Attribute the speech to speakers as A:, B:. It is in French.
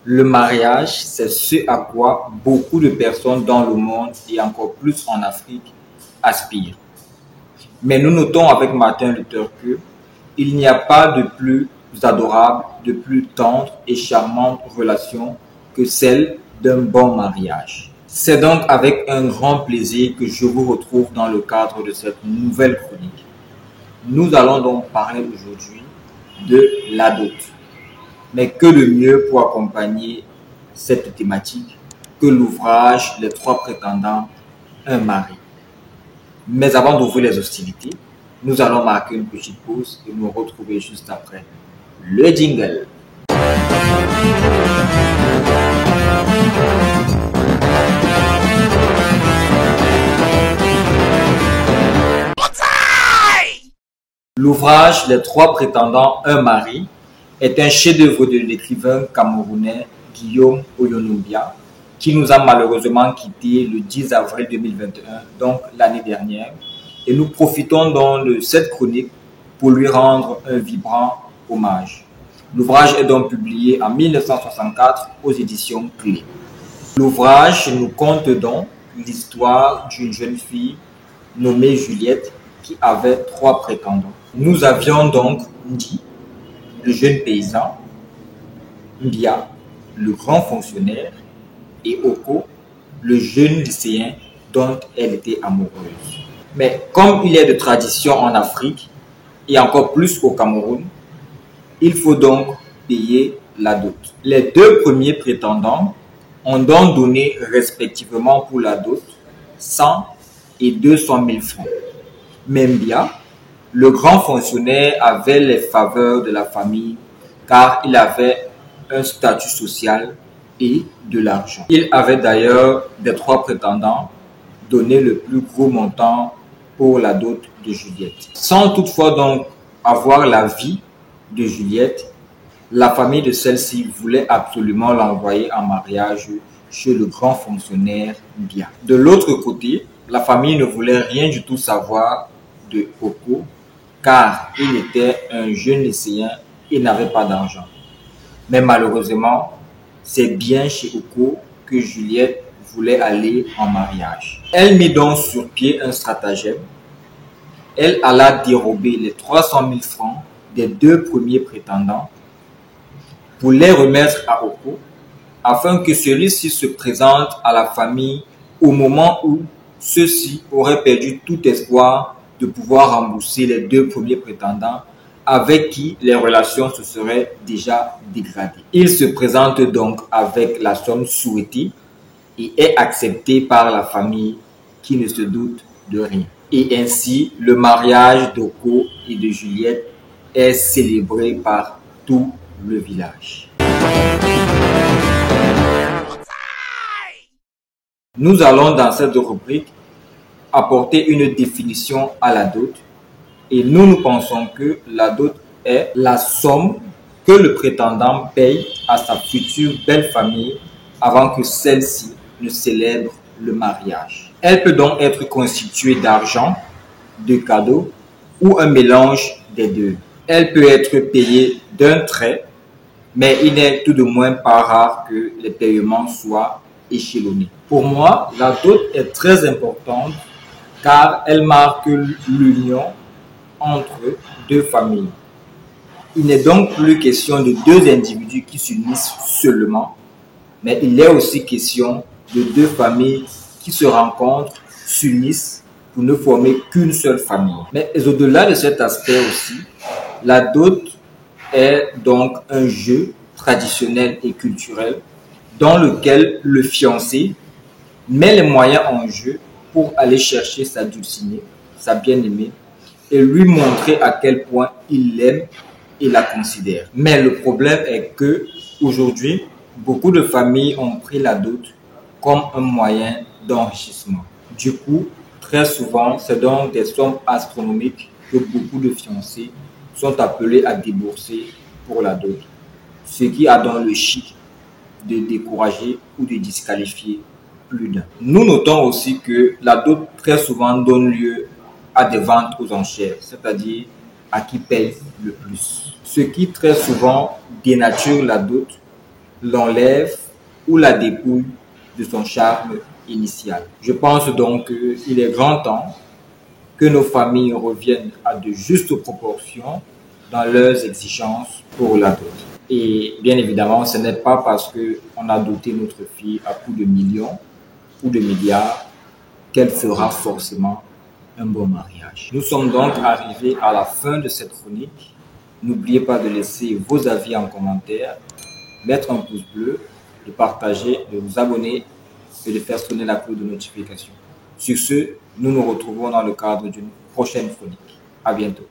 A: Le mariage, c'est ce à quoi beaucoup de personnes dans le monde et encore plus en Afrique aspirent. Mais nous notons avec Martin Luther que il n'y a pas de plus adorable, de plus tendre et charmante relation que celle d'un bon mariage. C'est donc avec un grand plaisir que je vous retrouve dans le cadre de cette nouvelle chronique. Nous allons donc parler aujourd'hui de la dot. Mais que de mieux pour accompagner cette thématique que l'ouvrage Les trois prétendants, un mari. Mais avant d'ouvrir les hostilités, nous allons marquer une petite pause et nous retrouver juste après le jingle. L'ouvrage Les trois prétendants, un mari est un chef-d'œuvre de l'écrivain camerounais Guillaume Oyonombia, qui nous a malheureusement quittés le 10 avril 2021, donc l'année dernière. Et nous profitons donc de cette chronique pour lui rendre un vibrant hommage. L'ouvrage est donc publié en 1964 aux éditions Clé. L'ouvrage nous conte donc l'histoire d'une jeune fille nommée Juliette qui avait trois prétendants. Nous avions donc dit le jeune paysan, Mbia, le grand fonctionnaire, et Oko, le jeune lycéen dont elle était amoureuse. Mais comme il est de tradition en Afrique, et encore plus au Cameroun, il faut donc payer la dot. Les deux premiers prétendants ont donc donné respectivement pour la dot 100 et 200 000 francs. Mais Mbia, le grand fonctionnaire, avait les faveurs de la famille car il avait un statut social et de l'argent. Il avait d'ailleurs des trois prétendants donné le plus gros montant pour la dot de Juliette. Sans toutefois donc avoir l'avis de Juliette, la famille de celle-ci voulait absolument l'envoyer en mariage chez le grand fonctionnaire Mbia. De l'autre côté, la famille ne voulait rien du tout savoir de Oko car il était un jeune lycéen et n'avait pas d'argent. Mais malheureusement, c'est bien chez Oko que Juliette voulait aller en mariage. Elle mit donc sur pied un stratagème. Elle alla dérober les 300 000 francs des deux premiers prétendants pour les remettre à Oko afin que celui-ci se présente à la famille au moment où ceux-ci auraient perdu tout espoir de pouvoir rembourser les deux premiers prétendants avec qui les relations se seraient déjà dégradées. Il se présente donc avec la somme souhaitée et est accepté par la famille qui ne se doute de rien. Et ainsi, le mariage d'Oko et de Juliette est célébré par tout le village. Nous allons dans cette rubrique apporter une définition à la dot et nous pensons que la dot est la somme que le prétendant paye à sa future belle famille avant que celle-ci ne célèbre le mariage. Elle peut donc être constituée d'argent, de cadeaux ou un mélange des deux. Elle peut être payée d'un trait, mais il n'est tout de moins pas rare que les paiements soient échelonnés. Pour moi, la dot est très importante car elle marque l'union entre deux familles. Il n'est donc plus question de deux individus qui s'unissent seulement, mais il est aussi question de deux familles qui se rencontrent, s'unissent pour ne former qu'une seule famille. Mais au-delà de cet aspect aussi, la dot est donc un jeu traditionnel et culturel dans lequel le fiancé met les moyens en jeu pour aller chercher sa dulcinée, sa bien-aimée, et lui montrer à quel point il l'aime et la considère. Mais le problème est que aujourd'hui, beaucoup de familles ont pris la dot comme un moyen d'enrichissement. Du coup, très souvent, c'est donc des sommes astronomiques que beaucoup de fiancés sont appelés à débourser pour la dot, ce qui a dans le chic de décourager ou de disqualifier plus d'un. Nous notons aussi que la dot très souvent donne lieu à des ventes aux enchères, c'est-à-dire à qui paye le plus. Ce qui très souvent dénature l'enlève ou la dépouille de son charme initial. Je pense donc qu'il est grand temps que nos familles reviennent à de justes proportions dans leurs exigences pour la dot. Et bien évidemment, ce n'est pas parce qu'on a doté notre fille à coups de millions ou de milliards qu'elle fera forcément un bon mariage. Nous sommes donc arrivés à la fin de cette chronique. N'oubliez pas de laisser vos avis en commentaire, mettre un pouce bleu, de partager, de vous abonner et de faire sonner la cloche de notification. Sur ce, nous nous retrouvons dans le cadre d'une prochaine chronique. À bientôt.